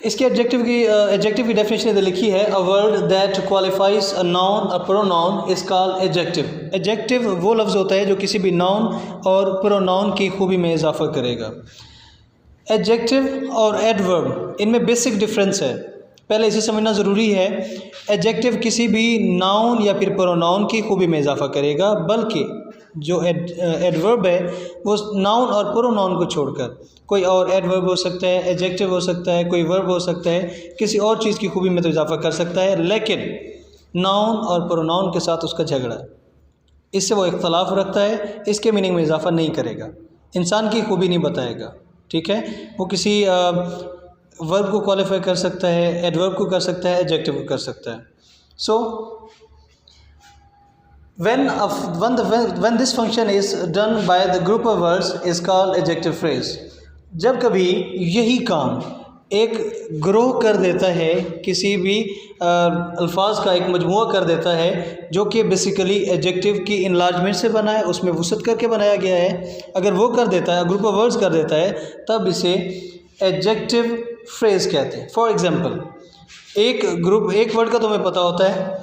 इसके एडजेक्टिव की डेफिनेशन इधर लिखी है, a word that qualifies a noun a pronoun is called adjective. Adjective वो लफ्ज़ होता है जो किसी भी नाउन और प्रोनाउन की खूबी में इजाफा करेगा। एडजेक्टिव और एडवर्ब इनमें बेसिक डिफरेंस है, पहले इसे समझना ज़रूरी है। एडजेक्टिव किसी भी नाउन या फिर प्रोनाउन की खूबी में इजाफा करेगा, बल्कि जो एडवर्ब है वो नाउन और प्रोनाउन को छोड़कर कोई और एडवर्ब हो सकता है, एडजेक्टिव हो सकता है, कोई वर्ब हो सकता है, किसी और चीज़ की खूबी में तो इजाफा कर सकता है, लेकिन नाउन और प्रोनाउन के साथ उसका झगड़ा है, इससे वो इख्तलाफ रखता है, इसके मीनिंग में इजाफा नहीं करेगा, इंसान की खूबी नहीं बताएगा। ठीक है, वो किसी वर्ब को क्वालिफाई कर सकता है, एडवर्ब को कर सकता है, एडजेक्टिव को कर सकता है। सो when this function is done by the group of words is called adjective phrase। जब कभी यही काम एक ग्रोह कर देता है, किसी भी अल्फाज का एक मजमुआ कर देता है जो कि बेसिकली एडजेक्टिव की इनलार्जमेंट से बना है, उसमें वसअत करके बनाया गया है, अगर वो कर देता है, ग्रुप ऑफ वर्ड्स कर देता है, तब इसे एडजेक्टिव फ्रेज कहते हैं। फॉर एग्जांपल, एक वर्ड का तुम्हें पता होता है,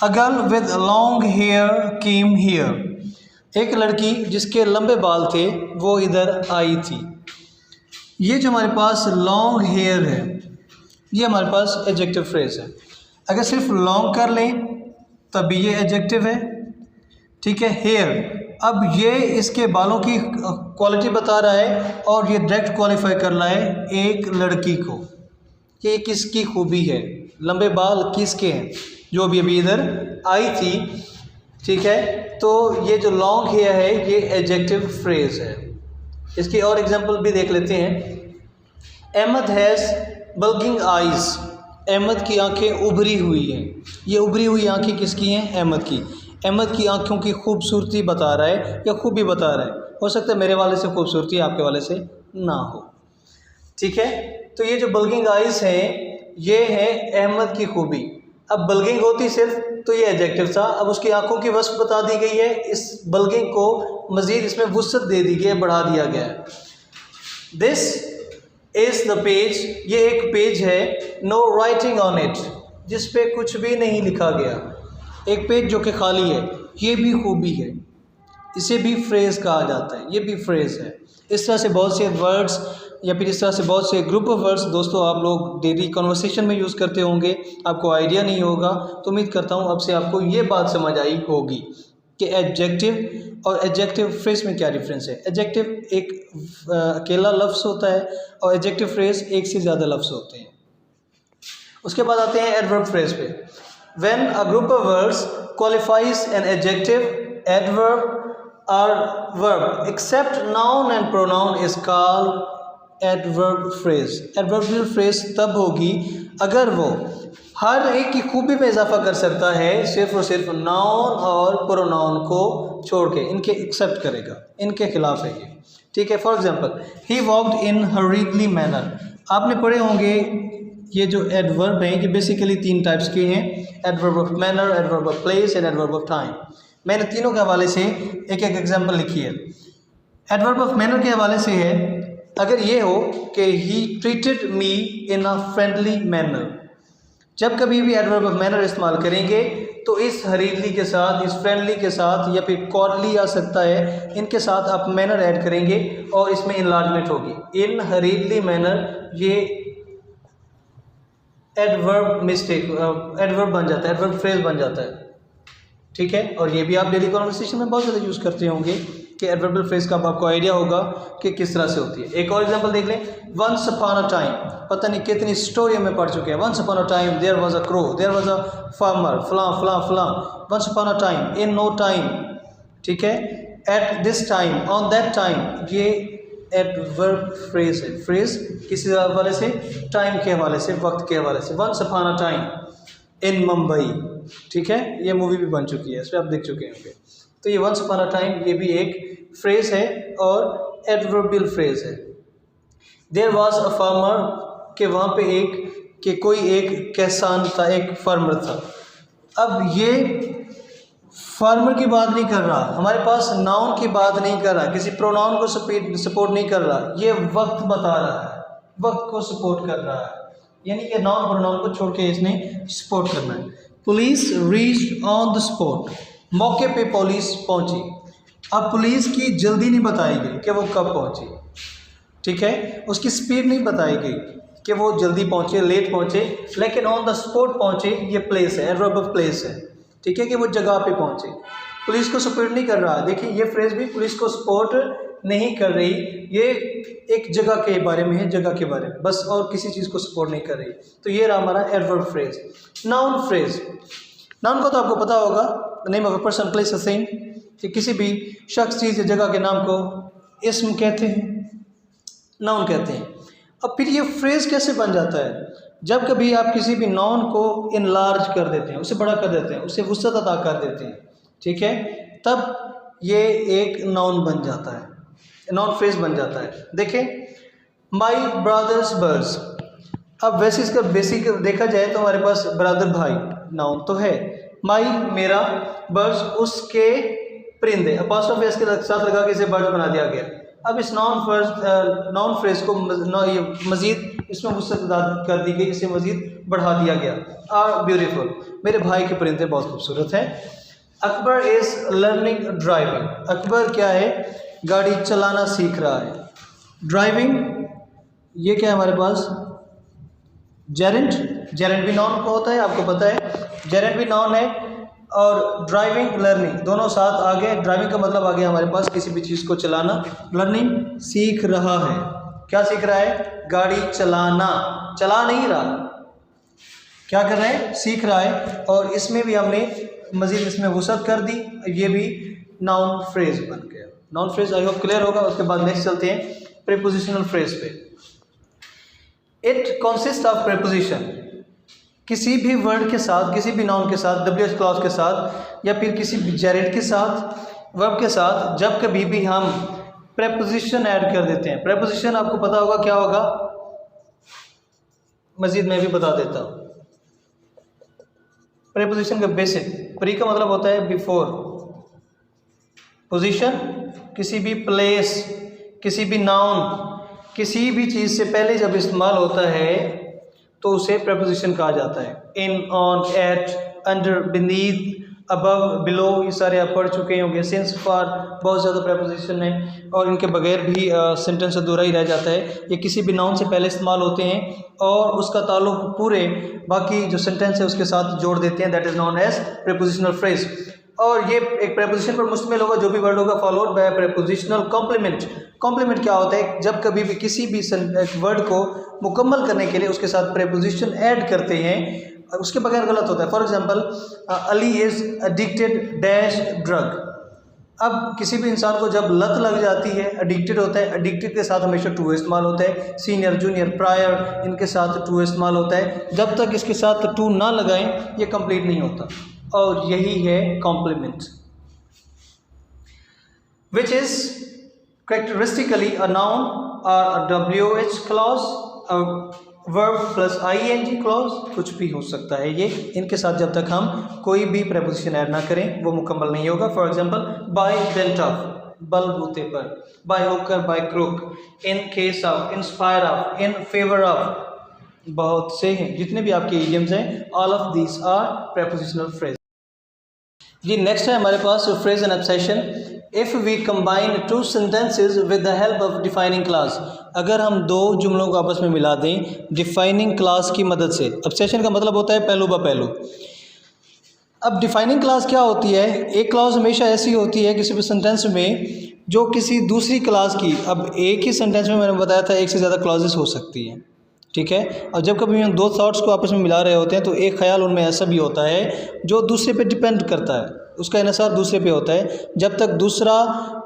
a girl with long hair came here. एक लड़की जिसके लंबे बाल थे वो इधर आई थी। ये जो हमारे पास लॉन्ग हेयर है, ये हमारे पास एडजेक्टिव फ्रेज है। अगर सिर्फ लॉन्ग कर लें तब भी ये एडजेक्टिव है। ठीक है, हेयर, अब ये इसके बालों की क्वालिटी बता रहा है और ये डायरेक्ट क्वालिफाई कर रहा है एक लड़की को कि ये किसकी खूबी है, लंबे बाल किसके हैं, जो अभी इधर आई थी। ठीक है, तो ये जो लॉन्ग हेयर है ये एडजेक्टिव फ्रेज है। इसकी और एग्जांपल भी देख लेते हैं। Ahmed has bulging eyes. Ahmed की आंखें उभरी हुई हैं। ये उभरी हुई आंखें किसकी हैं? अहमद की। अहमद की आंखों की खूबसूरती बता रहा है या खूबी बता रहा है। हो सकता है मेरे वाले से खूबसूरती आपके वाले से ना हो। ठीक है, तो ये जो बल्गिंग आइज़ हैं ये है अहमद की खूबी। अब बल्गिंग होती सिर्फ तो ये एडजेक्टिव था, अब उसकी आंखों की वस्फ बता दी गई है, इस बल्गिंग को मज़ीद इसमें वुसअत दे दी गई है, बढ़ा दिया गया है। दिस इज़ द पेज, ये एक पेज है, नो राइटिंग ऑन इट, जिस पे कुछ भी नहीं लिखा गया। एक पेज जो कि खाली है, ये भी खूबी है, इसे भी फ्रेज़ कहा जाता है, ये भी फ्रेज़ है। इस तरह से बहुत से वर्ड्स या फिर इस तरह से बहुत से ग्रुप ऑफ वर्ड्स दोस्तों आप लोग डेली कन्वर्सेशन में यूज़ करते होंगे, आपको आइडिया नहीं होगा, तो उम्मीद करता हूँ अब से आपको ये बात समझ आई होगी कि एडजेक्टिव और एडजेक्टिव फ्रेज में क्या डिफरेंस है। एडजेक्टिव एक अकेला लफ्ज़ होता है और एडजेक्टिव फ्रेज एक से ज़्यादा लफ्ज़ होते हैं। उसके बाद आते हैं एडवर्ब फ्रेज पे। When a group of words qualifies an adjective, adverb और verb except noun and pronoun is called adverb phrase. Adverbial phrase तब होगी अगर वो हर एक की खूबी में इजाफा कर सकता है, सिर्फ और सिर्फ नाउन और प्रोनाउन को छोड़ के, इनके एक्सेप्ट करेगा, इनके खिलाफ है ये। ठीक है, for example, he walked in हरीडली manner. आपने पढ़े होंगे ये जो एडवर्ब हैं ये बेसिकली तीन टाइप्स के हैं, adverb of manner, adverb of place and adverb of time. मैंने तीनों के हवाले से एक एक एग्जाम्पल लिखी है। एडवर्ब ऑफ मैनर के हवाले से है, अगर ये हो कि he treated me in a friendly manner. जब कभी भी एडवर्ब ऑफ मैनर इस्तेमाल करेंगे तो इस हरीडली के साथ, इस फ्रेंडली के साथ या फिर कॉर्डली आ सकता है, इनके साथ आप मैनर ऐड करेंगे और इसमें इनलार्जमेंट होगी। इन हरीडली मैनर ये एडवर्ब एडवर्ब बन जाता है, एडवर्ब फ्रेज बन जाता है। ठीक है, और ये भी आप डेली कन्वर्सेशन में बहुत ज़्यादा यूज़ करते होंगे कि एडवर्बियल फ्रेज का आपको आइडिया होगा कि किस तरह से होती है। एक और एग्जांपल देख लें, वंस अपॉन अ टाइम, पता नहीं कितनी स्टोरी में पढ़ चुके हैं। Once upon a time there was a crow, there was a farmer, फलां फलां फलां। Once upon a time, in no time, ठीक है, at this time, on that time, ये एडवर्ब फ्रेज है। फ्रेज किसी हवाले से, टाइम के हवाले से, वक्त के हवाले से। Once upon a time in Mumbai, ठीक है, ये मूवी भी बन चुकी है, इस पर आप देख चुके होंगे। तो ये वंस अपॉन अ टाइम ये भी एक फ्रेज है और एडवर्बियल फ्रेज है। देयर वाज अ फार्मर, के वहाँ पे कोई एक किसान था, एक फार्मर था। अब ये फार्मर की बात नहीं कर रहा, हमारे पास नाउन की बात नहीं कर रहा, किसी प्रोनाउन को सपोर्ट नहीं कर रहा, ये वक्त बता रहा है, वक्त को सपोर्ट कर रहा है, यानी कि नाउन प्रोनाउन को छोड़ के इसने सपोर्ट करना है। Police reached on the spot, मौके पे पुलिस पहुंची। अब पुलिस की जल्दी नहीं बताई गई कि वो कब पहुंची, ठीक है, उसकी स्पीड नहीं बताई गई कि वो जल्दी पहुंचे लेट पहुंचे, लेकिन ऑन द स्पॉट पहुंचे, ये प्लेस है, एडवर्ब ऑफ प्लेस है, ठीक है, कि वो जगह पे पहुंचे। पुलिस को सपोर्ट नहीं कर रहा, देखिए ये फ्रेज भी पुलिस को सपोर्ट नहीं कर रही, ये एक जगह के बारे में है, जगह के बारे में बस, और किसी चीज़ को सपोर्ट नहीं कर रही। तो ये रहा हमारा adverb phrase. Noun phrase, noun को तो आपको पता होगा, name of a person place a thing, कि किसी भी शख्स चीज़ या जगह के नाम को इस्म कहते हैं, नाउन कहते हैं। अब फिर ये फ्रेज कैसे बन जाता है? जब कभी आप किसी भी नाउन को इनलार्ज कर देते हैं, उसे बड़ा कर देते हैं, उसे वुसअत अता कर देते हैं, ठीक है, तब ये एक नाउन बन जाता है, नाउन फ्रेज बन जाता है। देखें, माई ब्रदर्स बर्ड्स, अब वैसे इसका बेसिक देखा जाए तो हमारे पास ब्रदर भाई नाउन तो है, माई मेरा, बर्ड्स उसके परिंदे, अपॉस्ट्रोफी एस के साथ लगा के इसे बर्ड्स बना दिया गया। अब इस नाउन फ्रेज को मज़ीद इसमें वुसअत कर दी गई, इसे मज़ीद बढ़ा दिया गया। आर ब्यूटीफुल, मेरे भाई के परिंदे बहुत खूबसूरत हैं। Akbar is learning driving, Akbar क्या है? गाड़ी चलाना सीख रहा है। ड्राइविंग ये क्या है हमारे पास? जेरेंट, जेरेंट भी नाउन को होता है, आपको पता है, जेरेंट भी नाउन है, और ड्राइविंग लर्निंग दोनों साथ आ गए। ड्राइविंग का मतलब आ गया हमारे पास किसी भी चीज़ को चलाना, लर्निंग सीख रहा है, क्या सीख रहा है? गाड़ी चलाना, चला नहीं रहा, क्या कर रहा है? सीख रहा है। और इसमें भी हमने मज़ीद इसमें वुसअत कर दी, ये भी नाउन फ्रेज बन गया। Noun phrase I hope clear होगा। उसके बाद नेक्स्ट चलते हैं प्रीपोजिशनल फ्रेज पे। इट कंसिस्ट ऑफ प्रीपोजिशन, किसी भी वर्ड के साथ, किसी भी नाउन के साथ, WH क्लॉज के साथ, या फिर किसी भी जेरेट के साथ, वर्ब के साथ, जब कभी भी हम प्रीपोजिशन ऐड कर देते हैं, प्रीपोजिशन आपको पता होगा क्या होगा, मजीद मैं भी बता देता हूँ। प्रीपोजिशन का बेसिक, प्री का मतलब होता है बिफोर, पोजीशन किसी भी प्लेस, किसी भी नाउन, किसी भी चीज़ से पहले जब इस्तेमाल होता है तो उसे प्रीपोजिशन कहा जाता है। In, on, at, under, beneath, above, below, ये सारे आप पढ़ चुके होंगे। सिंस, फॉर, बहुत ज़्यादा प्रीपोजिशन है, और इनके बगैर भी सेंटेंस अधूरा ही रह जाता है। ये किसी भी नाउन से पहले इस्तेमाल होते हैं और उसका ताल्लुक पूरे बाकी जो सेंटेंस है उसके साथ जोड़ देते हैं, that is known as prepositional phrase. और ये एक प्रीपोजिशन पर मुश्तमिल होगा, जो भी वर्ड होगा followed by prepositional complement. Complement क्या होता है? जब कभी भी किसी भी वर्ड को मुकम्मल करने के लिए उसके साथ प्रीपोजिशन ऐड करते हैं, उसके बगैर गलत होता है। For example, Ali is addicted dash drug. अब किसी भी इंसान को जब लत लग जाती है, एडिक्टेड होता है, एडिक्टेड के साथ हमेशा टू इस्तेमाल होता है। सीनियर, जूनियर, प्रायर, इनके साथ टू इस्तेमाल होता है। जब तक इसके साथ टू ना लगाएं ये कंप्लीट नहीं होता, और यही है complement, which is characteristically a noun or a WH clause, a verb plus ing clause, कुछ भी हो सकता है ये। इनके साथ जब तक हम कोई भी preposition ऐड ना करें वो मुकम्मल नहीं होगा। For example, by bent of, बल बूते पर, by hooker, by crook, in case of, inspire of, in favor of, बहुत से हैं जितने भी आपके idioms हैं, all of these are prepositional phrase। जी नेक्स्ट है हमारे पास phrase and obsession. If we combine two sentences with the help of defining class, अगर हम दो जुमलों को आपस में मिला दें डिफाइनिंग क्लास की मदद से। एब्सेशन का मतलब होता है पहलू ब पहलू। अब डिफाइनिंग क्लास क्या होती है? एक क्लॉज हमेशा ऐसी होती है किसी भी सेंटेंस में जो किसी दूसरी क्लास की, अब एक ही सेंटेंस में मैंने बताया था एक से ज़्यादा क्लॉजेस हो सकती हैं, ठीक है। और जब कभी हम दो थॉट्स को आपस में मिला रहे होते हैं तो एक ख्याल उनमें ऐसा भी होता है जो दूसरे पे डिपेंड करता है, उसका इन्हिसार दूसरे पे होता है। जब तक दूसरा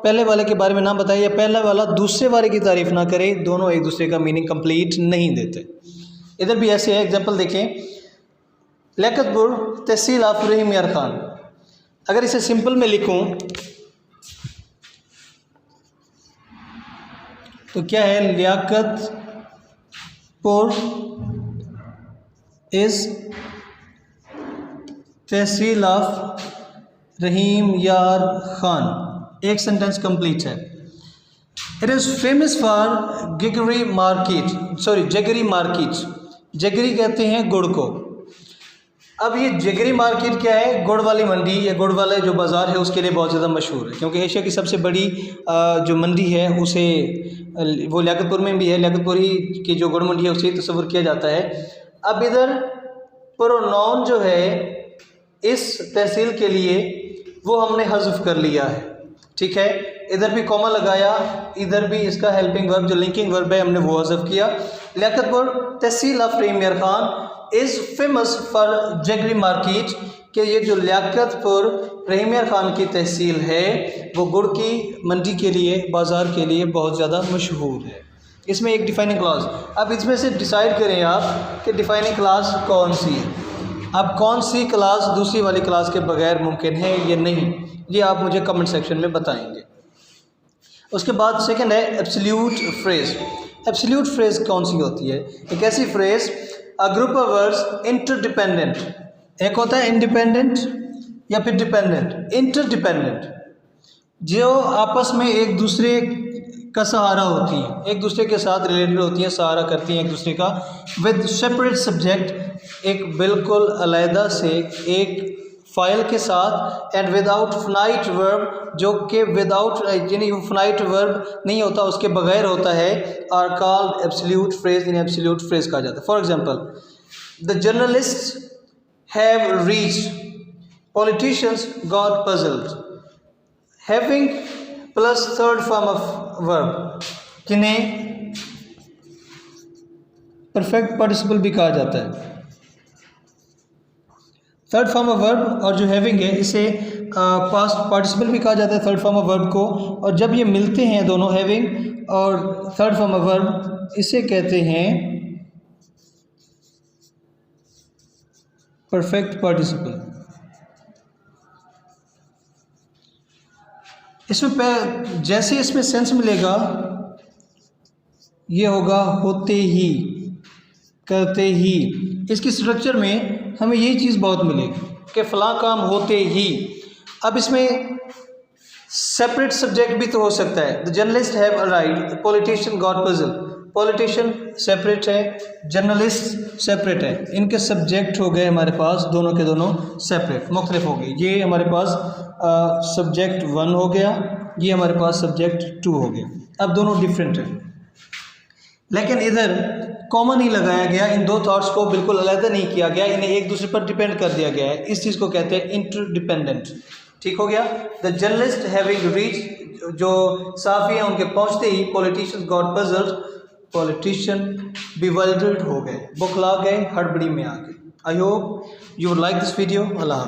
पहले वाले के बारे में ना बताए या पहला वाला दूसरे वाले की तारीफ़ ना करे, दोनों एक दूसरे का मीनिंग कंप्लीट नहीं देते। इधर भी ऐसे है। एग्जाम्पल देखें, लियाकतपुर तहसील ऑफ रहीम यार खान। अगर इसे सिंपल में लिखूं तो क्या है? लियाकतपुर इज़ तहसील ऑफ रहीम यार खान, एक सेंटेंस कंप्लीट है। It is famous for jaggery market, sorry jaggery market, jaggery कहते हैं गुड़ को। अब ये जगरी मार्केट क्या है? गुड़ वाली मंडी या गुड़ वाला जो बाज़ार है उसके लिए बहुत ज़्यादा मशहूर है, क्योंकि एशिया की सबसे बड़ी जो मंडी है उसे वो लियाकतपुर में भी है, लियाकतपुर ही की जो गुड़ मंडी है उसे तस्वुर किया जाता है। अब इधर प्रोनाउन जो है इस तहसील के लिए वो हमने हज़फ कर लिया है, ठीक है। इधर भी कॉमा लगाया, इधर भी इसका हेल्पिंग वर्ब जो लिंकिंग वर्ब है हमने वो हज़फ किया। लियाकतपुर तहसील of Rahim Yar Khan is famous for jaggery market, कि ये जो लियाकतपुर रहीम यार खान की तहसील है वो गुड़ की मंडी के लिए, बाज़ार के लिए बहुत ज़्यादा मशहूर है। इसमें एक डिफाइनिंग क्लॉज, अब इसमें से डिसाइड करें आप कि डिफाइनिंग क्लॉज कौन सी है। अब कौन सी क्लास दूसरी वाली क्लास के बगैर मुमकिन है या नहीं, ये आप मुझे कमेंट सेक्शन में बताएंगे। उसके बाद सेकंड है एब्सोल्यूट फ्रेज। एब्सोल्यूट फ्रेज कौन सी होती है? एक ऐसी phrase, a group of words interdependent, एक होता है इंडिपेंडेंट या फिर डिपेंडेंट। इंटरडिपेंडेंट जो आपस में एक दूसरे का सहारा होती हैं, एक दूसरे के साथ रिलेटेड होती हैं, सहारा करती हैं एक दूसरे का। विद सेपरेट सब्जेक्ट, एक बिल्कुल अलहदा से एक फाइल के साथ, एंड विदाउट फिनाइट वर्ब, जो कि विदाउट यानी फिनाइट वर्ब नहीं होता, उसके बगैर होता है, आर कॉल्ड एब्सोल्यूट फ्रेज। इन एब्सोल्यूट फ्रेज कहा जाता है। For example, the journalist have reached, politicians got puzzled. Having plus third form of verb, जिन्हें परफेक्ट पार्टिसिपल भी कहा जाता है। थर्ड फॉर्म ऑफ वर्ब और जो हैविंग है इसे पास्ट पार्टिसिपल भी कहा जाता है थर्ड फॉर्म ऑफ वर्ब को, और जब ये मिलते हैं दोनों हैविंग और थर्ड फॉर्म ऑफ वर्ब, इसे कहते हैं परफेक्ट पार्टिसिपल। इसमें जैसे इसमें सेंस मिलेगा ये होगा होते ही, करते ही। इसकी स्ट्रक्चर में हमें यही चीज़ बहुत मिलेगी कि फ़लाँ काम होते ही। अब इसमें सेपरेट सब्जेक्ट भी तो हो सकता है। The journalist have arrived, the politician got puzzle. Politician separate है, जर्नलिस्ट सेपरेट है, इनके सब्जेक्ट हो गए हमारे पास दोनों के दोनों सेपरेट, मुख्तलिफ हो गए। ये हमारे पास सब्जेक्ट 1 हो गया, ये हमारे पास सब्जेक्ट 2 हो गया। अब दोनों डिफरेंट हैं, लेकिन इधर कॉमन ही लगाया गया, इन दो थॉट्स को बिल्कुल अलग नहीं किया गया, इन्हें एक दूसरे पर डिपेंड कर दिया गया है। इस चीज़ को कहते हैं इंटरडिपेंडेंट। ठीक हो गया। द जर्नलिस्ट हैविंग रीच, जो साफ़ी हैं उनके पहुंचते ही, politicians got puzzled, politician bewildered हो गए, बुखला गए, हड़बड़ी में आ गए। I hope you would like this video. अल्लाह हाफ़िज़।